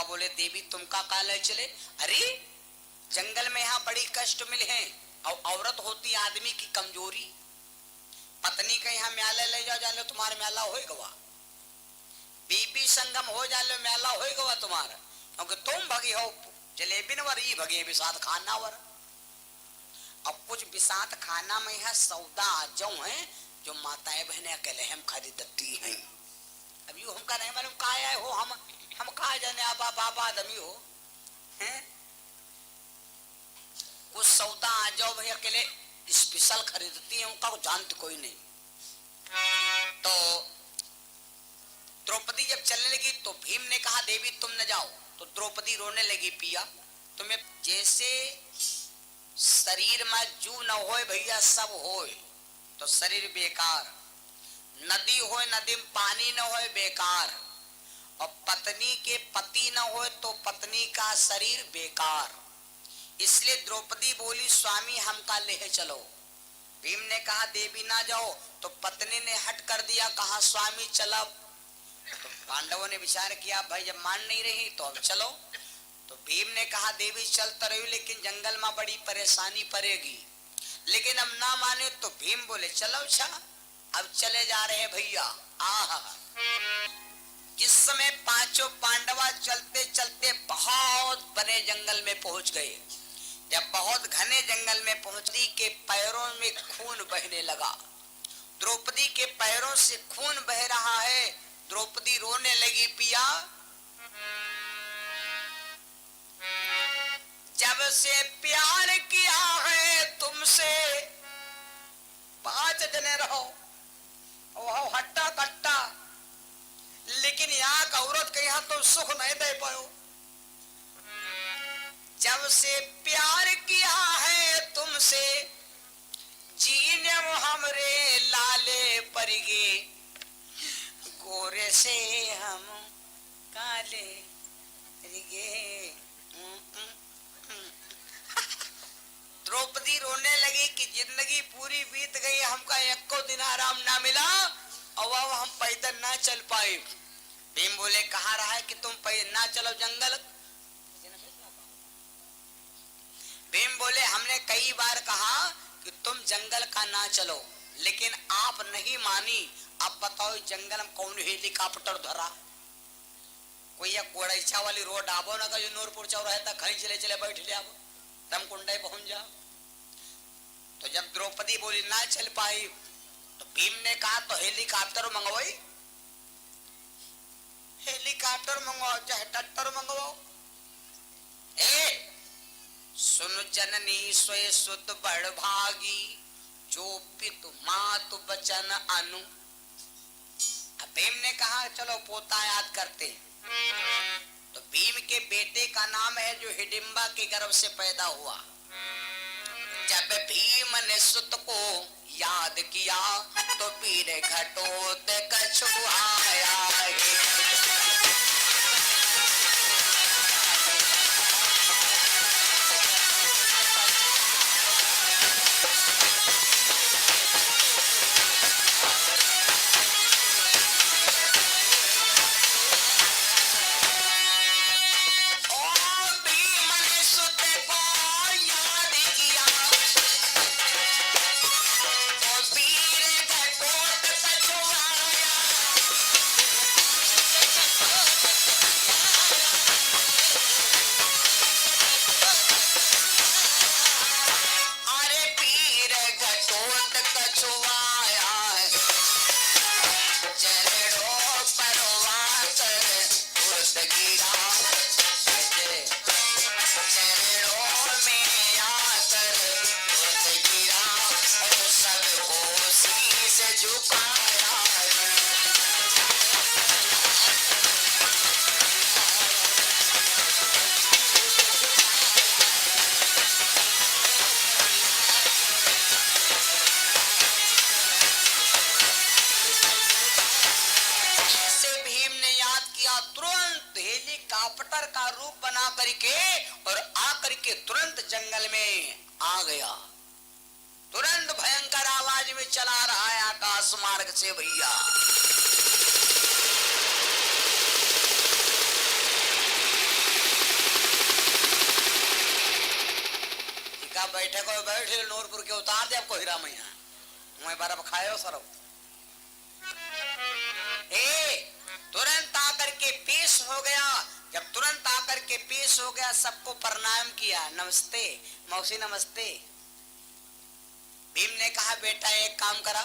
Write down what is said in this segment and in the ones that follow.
पांडवा बोले देवी तुम का काले चले? अरे जंगल में यहाँ बड़ी कष्ट मिले हैं, और औरत होती आदमी की कमजोरी, पत्नी का यहाँ म्याला ले जाओ, जान लो तुम्हारे म्याला हो गवा, बीबी संगम हो जा लो म्याला हो गवा तुम्हारा, क्योंकि तुम भगी हो जलेबी नवर ई भगे बिसात खाना वर। अब कुछ बिसात खाना में है सौदा जो है जो माताएं बहने अकेले हम खरीदती हैं। अब यू हमका नहीं मालूम का आए हो, हम कहा जाने आबा बाबा आदमी हो हैं, कुछ सौदा आ जाओ भाई अकेले स्पेशल खरीदती है, उनका जानती कोई नहीं। तो द्रौपदी जब चलने लगी तो भीम ने कहा देवी तुम न जाओ, तो द्रौपदी रोने लगी पिया तुम्हें जैसे शरीर में जू न होए भैया सब होए तो शरीर बेकार, नदी होए नदी में पानी न होए बेकार, और पत्नी के पति न होए तो पत्नी का शरीर बेकार। इसलिए द्रौपदी बोली स्वामी हमका ले चलो। भीम ने कहा देवी ना जाओ, तो पत्नी ने हट कर दिया, कहा स्वामी चलो। तो पांडवों ने विचार किया भाई जब मान नहीं रही तो अब चलो। तो भीम ने कहा देवी चल तो रही लेकिन जंगल में बड़ी परेशानी पड़ेगी, लेकिन अब ना माने तो भीम बोले चलो अच्छा अब चले जा रहे भैया। आहा जिस समय पांचों पांडवा चलते चलते बहुत बड़े जंगल में पहुंच गए, जब बहुत घने जंगल में पहुंचने के पैरों में खून बहने लगा, द्रौपदी के पैरों से खून बह रहा है, द्रौपदी रोने लगी पिया जब से प्यार किया है तुमसे 5 जने रहो वो हट्टा कट्टा, लेकिन यहाँ का औरत के यहाँ तो सुख नहीं दे पाओ। जब से प्यार किया है तुमसे जीने हमरे लाले परिगे, गोरे से हम काले रिगे। द्रौपदी रोने लगी कि जिंदगी पूरी बीत गई, हमका एक को दिन आराम ना मिला और अब हम पैदल ना चल पाए। भीम बोले कहा रहा है कि तुम पैदल ना चलो जंगल। भीम बोले हमने कई बार कहा कि तुम जंगल का ना चलो, लेकिन आप नहीं मानी। अब बताओ जंगल में कौन हेलीकॉप्टर धरा, कोई या कोड़ैचा वाली रोड आबो ना, जो नूरपुर चौराहे रहता कहीं चले चले बैठ ले आबो तम कुंडे पहुंच जाओ। तो जब द्रौपदी बोली ना चल पाई तो भीम ने कहा तो हेलीकॉप्टर मंगवाई, हेलीकॉप्टर मंगवाओ चाहे ट्रैक्टर मंगवाओ। ए सुन जननी सोए सुत बड़ भागी, जो पितु मातु बचन अनु। भीम ने कहा चलो पोता याद करते। तो भीम के बेटे का नाम है जो हिडिंबा के गर्भ से पैदा हुआ। जब भीम ने सुत को याद किया तो पीर घटोत कछुआया। हेलीकॉप्टर का रूप बना करके और आकर के तुरंत जंगल में आ गया। तुरंत भयंकर आवाज में चला रहा है आकाश मार्ग से भैया। बैठे को बैठे नूरपुर के उतार दे आपको हीरा मैया वहीं बर्फ खाए सर तुरंत आकर के पेश हो गया। जब तुरंत आकर के पेश हो गया सबको प्रणाम किया, नमस्ते मौसी नमस्ते। भीम ने कहा बेटा एक काम करा,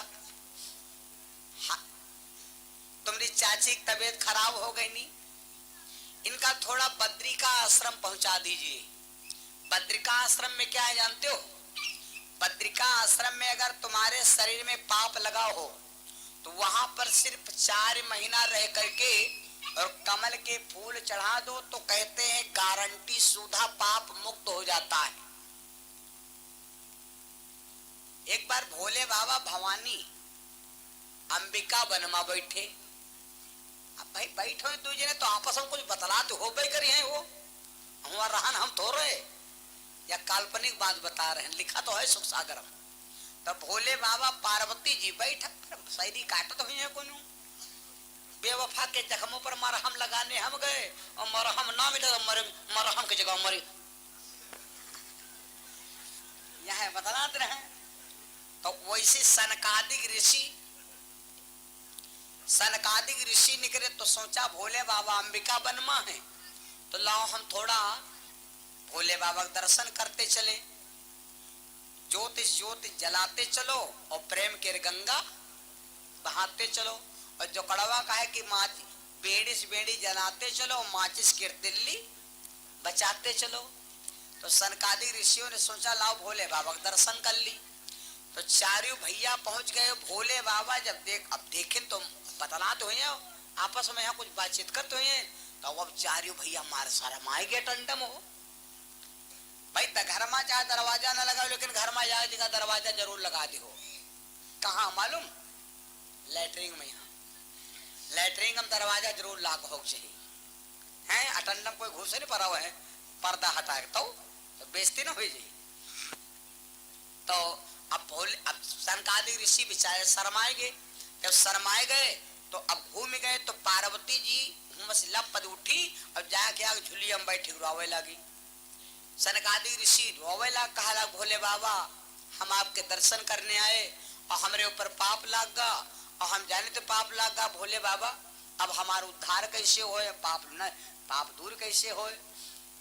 तुम्हारी चाची की तबीयत खराब हो गई नहीं, इनका थोड़ा बद्रिका आश्रम पहुंचा दीजिए। बद्रिका आश्रम में क्या है जानते हो? बद्रिका आश्रम में अगर तुम्हारे शरीर में पाप लगा हो तो वहां पर सिर्फ 4 महीना रह करके और कमल के फूल चढ़ा दो तो कहते हैं गारंटी सूधा पाप मुक्त हो जाता है। एक बार भोले बाबा भवानी अंबिका बनमा बैठे। अब भाई बैठो तुझे ने तो आपस में कुछ बतलाते हो भाई करी है वो हमारा रहन हम थो रहे या काल्पनिक बात बता रहे हैं, लिखा तो है सुख सागर में। तब भोले बाबा पार्वती जी बैठक शायरी काटत हुई है कोनो बेवफा के जख्मों पर मरहम लगाने हम गए और मरहम ना मिले तो मरहम की जगह मरी यह बतलाते रहे। तो वैसे सनकादिक ऋषि निकले तो सोचा भोले बाबा अंबिका बनमा है तो लाओ हम थोड़ा भोले बाबा का दर्शन करते चले, ज्योतिष जलाते चलो और प्रेम के गंगा बहाते चलो। और जो कड़वा का है कि बेड़ी से बेड़ी जलाते चलो, माचिस की तिल्ली बचाते चलो। तो सनकादिक ऋषियों ने सोचा लाओ भोले बाबा का दर्शन कर ली। तो चारों भैया पहुंच गए। भोले बाबा जब देखें तो बतलाते हुए आपस में यहाँ कुछ बातचीत करते हुए तो अब चारों भैया मार सारा माए गे टंडम हो भाई। घर में चाहे दरवाजा न लगाओ लेकिन घर में जाए जगह दरवाजा जरूर लगा दी हो। कहाँ मालूम? लैटरिंग में। यहाँ लैटरिंग में दरवाजा जरूर लाग हो चाहिए है। अटंडम कोई घुसे नहीं पड़ा हुआ है, पर्दा हटा तो बेइज्जती ना हो जाए। तो अब सनकादिक ऋषि बेचारे शर्माए गए। जब शर्माए गए तो अब घूम गए तो पार्वती जी हुमस लपद उठी और जाके आग झुलिया में बैठी रोवे लगी। सनकादिक ऋषि रोवे लगा, कहा भोले बाबा हम आपके दर्शन करने आए और हमारे ऊपर पाप लग गया और हम जाने तो पाप लग गया भोले बाबा, अब हमारा उद्धार कैसे हो, पाप दूर कैसे हो?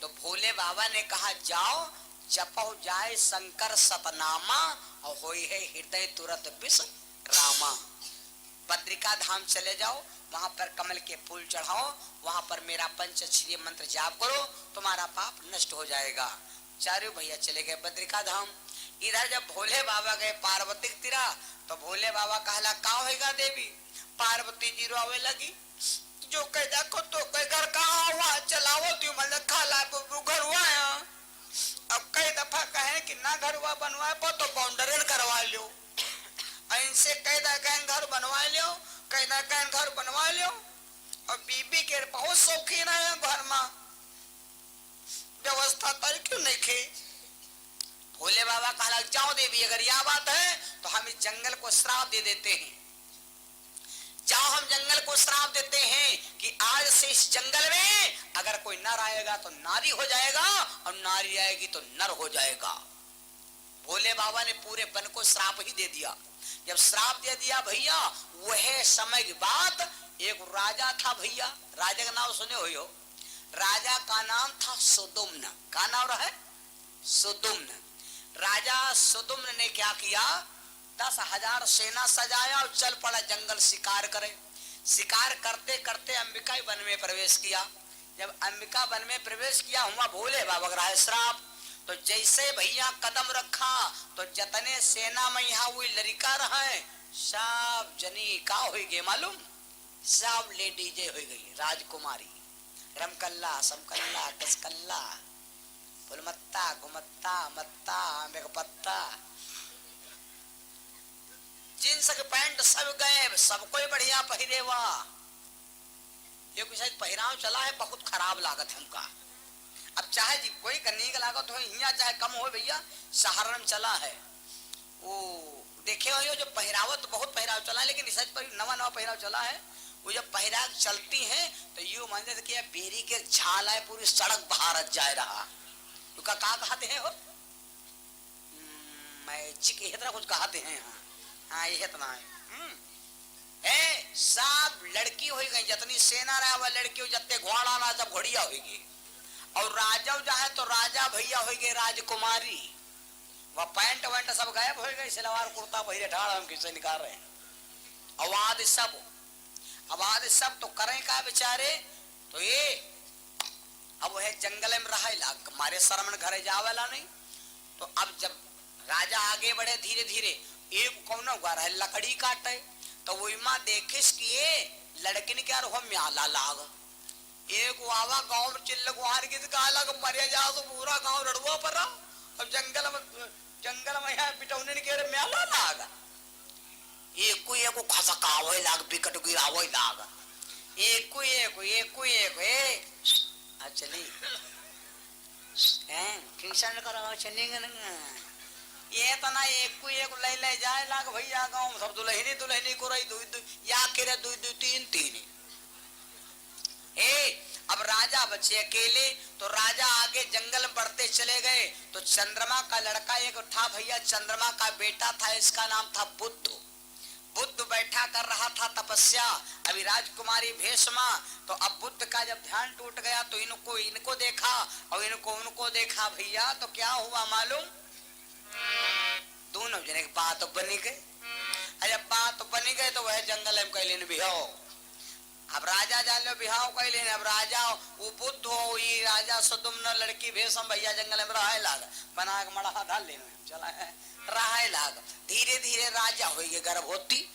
तो भोले बाबा ने कहा जाओ जपो जाए शंकर सतनामा और होई है हृदय तुरंत विष रामा। बद्रिका धाम चले जाओ, वहां पर कमल के फूल चढ़ाओ, वहां पर मेरा पंचक्षरीय मंत्र जाप करो, तुम्हारा पाप नष्ट हो जाएगा। चारों भैया चले गए बद्रिका धाम। इधर जब भोले बाबा गए पार्वती तीरा तो भोले बाबा कहला का होगा देवी? पार्वती जी रोवे लगी, जो कह देखो तो कह घर कहाँ हुआ चलाओ तू मतलब खाला घर हुआ। अब कई दफा कहे कि ना घर हुआ बनवाए तो बाउंड्री करवा लो, इनसे कई घर बनवा लो, कई घर बनवा लो। और बीबी के बहुत शौकीन है घर में व्यवस्था तय क्यों नहीं खे? भोले बाबा कहा जाओ देवी अगर यह बात है तो हम इस जंगल को श्राप दे देते हैं। जाओ हम जंगल को श्राप देते हैं कि आज से इस जंगल में अगर कोई नर आएगा तो नारी हो जाएगा और नारी आएगी तो नर हो जाएगा। भोले बाबा ने पूरे वन को श्राप ही दे दिया। जब श्राप दे दिया भैया वह समय की बात, एक राजा था भैया, राजा का नाम सुने हो? राजा का नाम था सुदुम्न। का नाम है? सुदुम्न। राजा सुदुम्न ने क्या किया, 10,000 सेना सजाया और चल पड़ा जंगल शिकार करे। शिकार करते करते अंबिका वन में प्रवेश किया। जब अंबिका वन में प्रवेश किया हुआ भोले बाबा का श्राप, तो जैसे भैया कदम रखा तो जतने सेना में यहाँ हुई लड़का रहे सब जनी का हो गए मालूम, सब लेडी जे हो गई राजकुमारी। रमकल्ला समकल्ला कसकल्ला फुलमत्ता गुमत्ता मत्ता आंबे का पत्ता जींस के पैंट सब गए, सबको बढ़िया पहिरे हुआ। ये कुछ पहराव चला है बहुत खराब लागत हमका। अब चाहे जी कोई करने का लागत हो यहाँ चाहे कम हो भैया, सहारण चला है वो देखे हो जो पहरावत बहुत पहराव चला है, लेकिन इस पर नवा नवा पहराव चला है। वो जब पहराव चलती है तो यू मान कि बेरी के झाल है पूरी सड़क भारत जाए रहा। का कहते हैं हो मैजिक इतना कुछ कहते हैं यहाँ। हाँ ये इतना है। सब लड़की हो गई, जितनी सेना रहा वह लड़की हो, जत्ते घोड़ा ना जब घोड़िया होगी। और राजा जाए तो राजा भैया हो गए राजकुमारी, वह पैंट वैंट सब गायब हो गए, सलवार कुर्ता पहिरे ढाल हम किसे निकाल रहे हैं। आवाज सब तो करें का बेचारे। तो ये अब वह जंगल में रहा, हमारे शरमन घरे जावेला नहीं। तो अब जब राजा आगे बढ़े धीरे धीरे, एक कौन हुआ रहे लकड़ी काटे, तो वही माँ देखिस कि ये लड़किन क्या रो म्याला लाग। एक आवा गांव में चिल्ल गुहार की लग मरे जा तो पूरा गांव रड़ुआ पर। अब जंगल में यहाँ बिटौने के म्याला लाग, एक खसकावे लाग, बिकट गिरावे लाग, एक चली किंसन करो चलेंगे ना। ये तना एक ले जाए लाग भैया गांव सब दुल्हनी को रही दुई या केरे दुई तीन। अब राजा बचे अकेले, तो राजा आगे जंगल में बढ़ते चले गए। तो चंद्रमा का लड़का एक था भैया, चंद्रमा का बेटा था, इसका नाम था बुद्ध। बुद्ध बैठा कर रहा था तपस्या, अभी राजकुमारी भेषमा। तो अब बुद्ध का जब ध्यान टूट गया तो इनको देखा और उनको देखा भैया। तो क्या हुआ मालूम, दोनों जने की बात बनी गई। जब बात बनी गई तो वह जंगल में कैलिन बिहाओ। अब राजा जान लो बिहाव कैलिन। अब राजा वो बुद्ध हो, ये राजा सुदुम्न लड़की भेषम भैया जंगल में रहा लाग, बना के मड़ा डाल लेना चला है रहा लाग। धीरे धीरे राजा हो गए गर्भवती।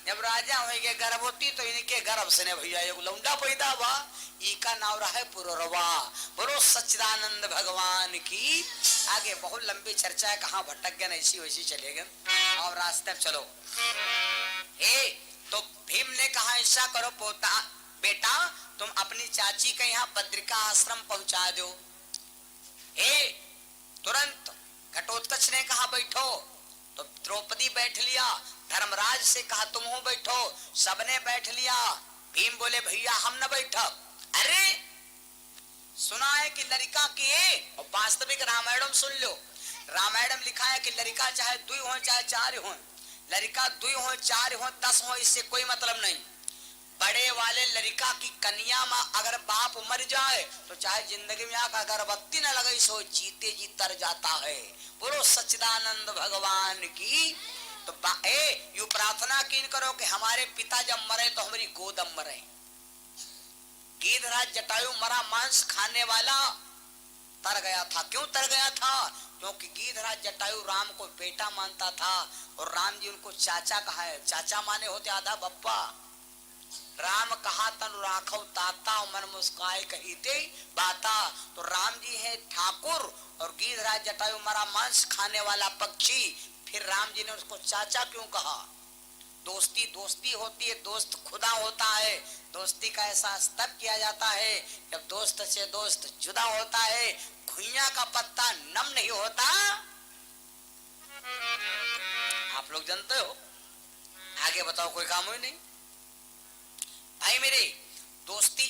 जब राजा हो गए गर्भवती तो इनके गर्भ से ने भैया एक लौंडा पैदा हुआ, इका नाम रहा है पुररवा। बोलो सच्चिदानंद भगवान की। आगे बहुत लंबी चर्चा है, कहाँ भटक गए ऐसी वैसी चले गए और रास्ते चलो। तो भीम ने कहा ऐसा करो पोता बेटा, तुम अपनी चाची के यहाँ बद्रिका आश्रम पहुंचा दो। तुरंत घटोत्कच ने कहा बैठो, तो द्रौपदी बैठ लिया। धर्मराज से कहा तुम हो बैठो, सबने बैठ लिया। भीम बोले भैया हम न बैठो। अरे सुना है कि लड़का की, और वास्तविक रामायण सुन लो, रामायण लिखा है कि लड़का चाहे 2 हो चाहे 4 हो, लड़का 2 हो 4 हो 10 हो, इससे कोई मतलब नहीं। बड़े वाले लड़का की कन्या में अगर बाप मर जाए तो चाहे जिंदगी में आकर अगरबत्ती न लगे सो जीते जी तर जाता है। बोलो सच्चिदानंद भगवान की। तो यू प्रार्थना कीन करो कि हमारे पिता जब मरे तो हमारी गोद मरे। गीधराज जटायु मरा मांस खाने वाला तर गया था। क्यों तर गया था? क्योंकि गीधराज जटायु राम को बेटा मानता था और राम जी उनको चाचा कहा है। चाचा माने होते आधा बप्पा। राम कहा तन राखो ताता, मन मुस्काए कही ते बाता। तो राम जी है ठाकुर और गीधराज जटायु मरा मांस खाने वाला पक्षी। फिर राम जी ने उसको चाचा क्यों कहा? दोस्ती दोस्ती होती है, दोस्त खुदा होता है। दोस्ती का एहसास तब किया जाता है जब दोस्त से दोस्त जुदा होता है। घुइयां का पत्ता नम नहीं होता, आप लोग जानते हो। आगे बताओ, कोई काम ही नहीं। भाई मेरे दोस्ती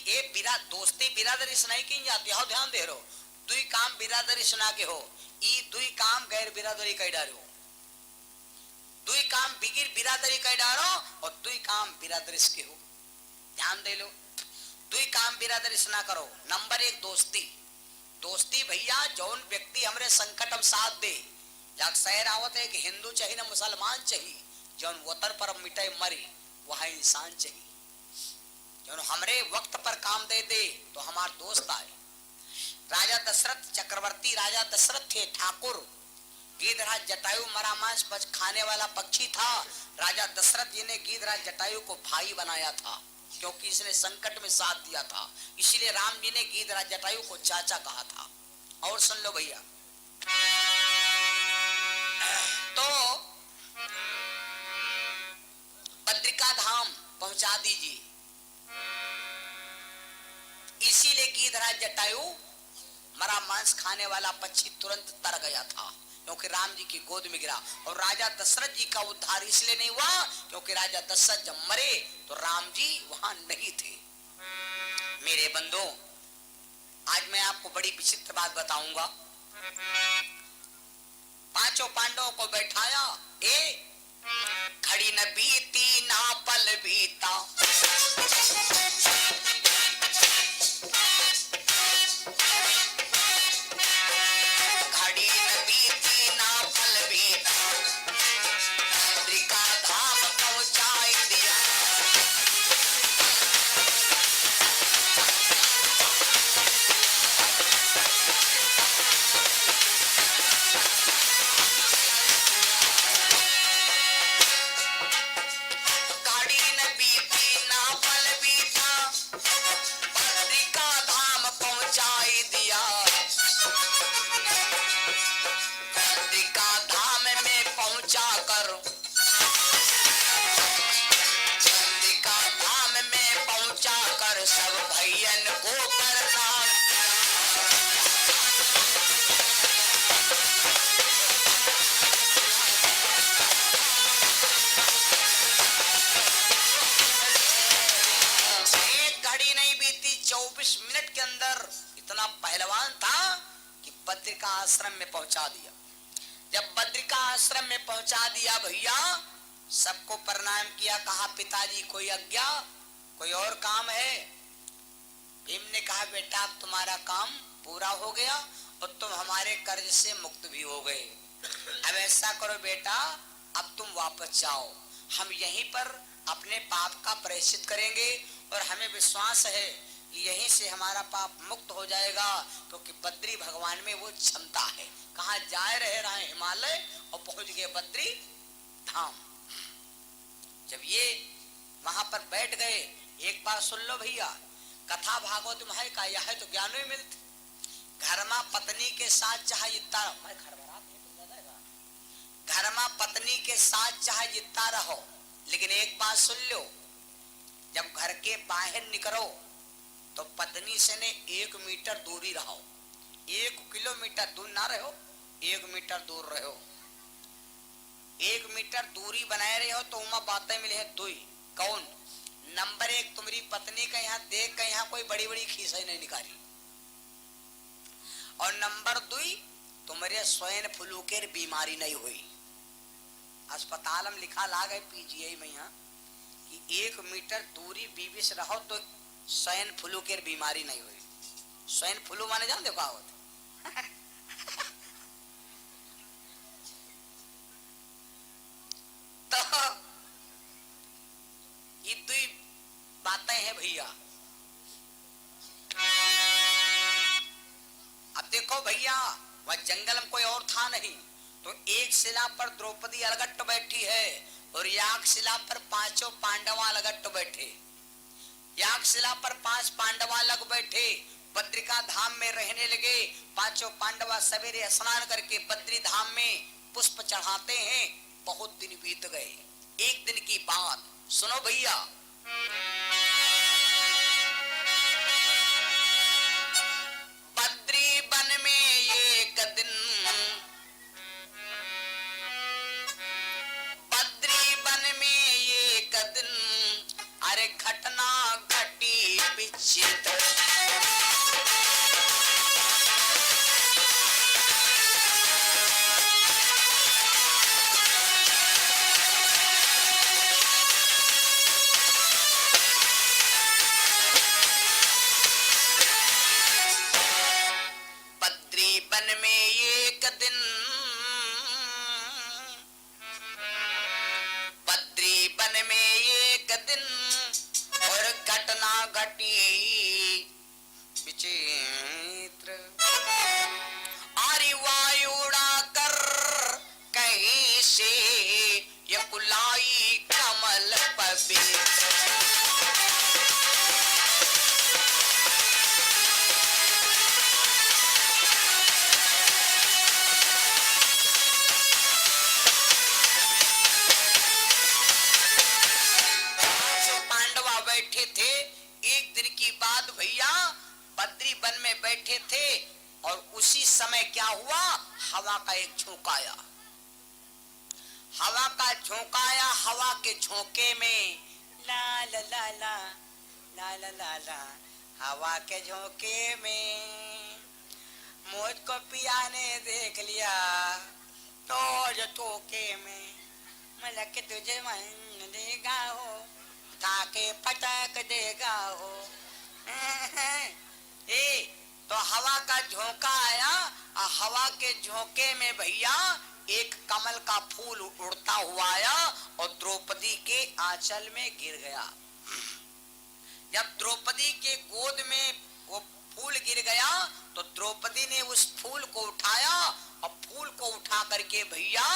दोस्ती बिरादरी सुनाई की जाती है। ध्यान दे रहो, 2 काम बिरादरी सुना के हो, ई 2 काम गैर बिरादरी कह डालो। 2 काम बिगिर बिरादरी कह डालो और 2 काम बिरादरी के हो। ध्यान दे लो, 2 काम बिरादरी सुना करो। नंबर 1 दोस्ती। दोस्ती भैया जौन व्यक्ति हमरे संकट में साथ दे। जब शहर आवत है कि हिंदू चाहिए ना मुसलमान चाहिए, जौन वतन पर मिटे मरे वह इंसान चाहिए। जौन हमरे वक्त पर काम दे दे तो हमारे दोस्त आए। राजा दशरथ चक्रवर्ती राजा दशरथ थे ठाकुर। गीधराज जटायु मरा मांस खाने वाला पक्षी था। राजा दशरथ जी ने गीधराज जटायु को भाई बनाया था क्योंकि इसने संकट में साथ दिया था। इसीलिए राम जी ने गीधराज जटायु को चाचा कहा था। और सुन लो भैया, तो बद्रिका धाम पहुंचा दीजिए। इसीलिए गीधराज जटायु मरा मांस खाने वाला पक्षी तुरंत तर गया था क्योंकि राम जी की गोद में गिरा। और राजा दशरथ जी का उद्धार इसलिए नहीं हुआ क्योंकि राजा दशरथ जब मरे तो राम जी वहां नहीं थे। मेरे बंधु, आज मैं आपको बड़ी विचित्र बात बताऊंगा। पांचों पांडवों को बैठाया। घड़ी न बीती ना पल बीता, घड़ी न बीती ना पल बीता, बद्रिका धाम पहुंचाई दिया। सब भैयन को प्रणाम एक घड़ी नहीं बीती 24 मिनट के अंदर इतना पहलवान था कि बद्रिका आश्रम में पहुंचा दिया। जब बद्रिका आश्रम में पहुंचा दिया भैया, सबको प्रणाम किया, कहा पिताजी कोई आज्ञा, कोई और काम है? भीम ने कहा बेटा अब तुम्हारा काम पूरा हो गया और तुम हमारे कर्ज से मुक्त भी हो गए। अब ऐसा करो बेटा, अब तुम वापस जाओ, हम यहीं पर अपने पाप का प्रायश्चित करेंगे और हमें विश्वास है कि यहीं से हमारा पाप मुक्त हो जाएगा, क्योंकि बद्री भगवान में वो क्षमता है। कहाँ जाए रहे हिमालय और पहुंच गए बद्री धाम। जब ये वहां पर बैठ गए, एक बार सुन लो भैया, कथा भागवत में है का यह है तो ज्ञान ही मिलते। घर में पत्नी के साथ चाहे जितना घर में पत्नी के साथ चाहे जितना रहो, लेकिन एक बात सुन लो, जब घर के बाहर निकलो तो पत्नी से ने 1 मीटर दूरी रहो। 1 किलोमीटर दूर ना रहो, 1 मीटर दूर रहो। 1 मीटर दूरी बनाए रहे हो तो उमा बातें मिले हैं दुई। कौन? नंबर 1, तुम्हारी पत्नी का यहाँ देख कर यहाँ कोई बड़ी बड़ी खीसा नहीं निकाली, और नंबर 2 तुम्हारे स्वयं फ्लू के बीमारी नहीं हुई। अस्पताल में लिखा ला गए पीजीआई में यहाँ कि 1 मीटर दूरी बीवी से रहो तो स्वयं फ्लू के बीमारी नहीं हुई। स्वयं फ्लू माने जान देखो होता तो ये 2 बातें हैं भैया। अब देखो भैया, वह जंगल में कोई और था नहीं, तो एक शिला पर द्रौपदी अलगट बैठी है और याग शिला पर 5 पांडवा अलगट बैठे। याग शिला पर 5 पांडवा लग बैठे, बद्रिका धाम में रहने लगे। 5 पांडवा सवेरे स्नान करके बद्री धाम में पुष्प चढ़ाते हैं। बहुत दिन बीत गए। एक दिन की बात सुनो भैया, बद्री वन में एक दिन, बद्री वन में एक दिन, अरे घटना घटी विचित्र। विचित्र आरी वायुड़ा कर कहीं से ये बुलाई कमल पवित्र। पांडवा बैठे थे। एक दिन की बात भैया, बद्री वन में बैठे थे और उसी समय क्या हुआ, हवा का एक झोंका आया। हवा का झोंका आया, हवा के झोंके में ला ला ला ला ला ला ला ला, हवा के झोंके में मुझको पिया ने देख लिया, तो टोके में मलक तुझे मन देगा हो, ताके पटक देगा हो। ए तो हवा का झोंका आया, हवा के झोंके में भैया एक कमल का फूल उड़ता हुआ आया और द्रौपदी के आंचल में गिर गया। जब द्रौपदी के गोद में वो फूल गिर गया तो द्रौपदी ने उस फूल को उठाया और फूल को उठा करके भैया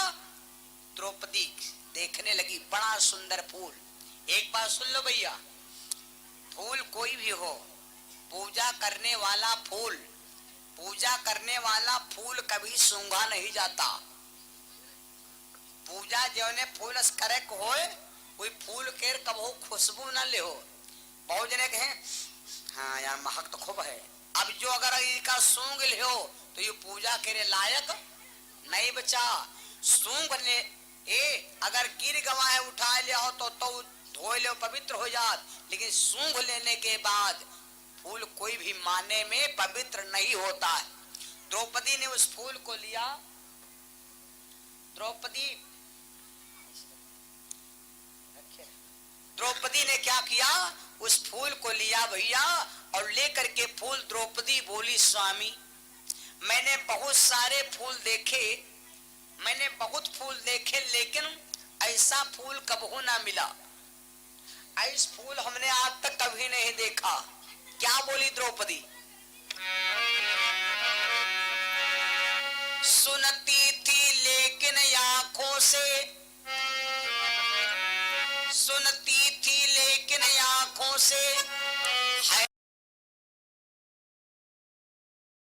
द्रौपदी देखने लगी। बड़ा सुंदर फूल। एक बात सुन लो भैया, फूल कोई भी हो, पूजा करने वाला फूल, पूजा करने वाला फूल कभी सूंघा नहीं जाता। पूजा जो ने फूल करे होए, कोई फूल के कबो खुशबू न ले हो। बहुत जने कहे हाँ यार महक तो खूब है, अब जो अगर इसका सूंघ ले हो तो ये पूजा के लायक नहीं बचा। सूंघ ले अगर गिर गवाए उठा ले हो तो धोए ले पवित्र हो जात, लेकिन सूंघ लेने के बाद फूल कोई भी माने में पवित्र नहीं होता है। द्रौपदी ने उस फूल को लिया। द्रौपदी ने क्या किया, उस फूल को लिया भैया और लेकर के फूल द्रौपदी बोली स्वामी मैंने बहुत सारे फूल देखे, मैंने बहुत फूल देखे, लेकिन ऐसा फूल कबहू ना मिला, ऐसा फूल हमने आज तक कभी नहीं देखा। क्या बोली द्रौपदी,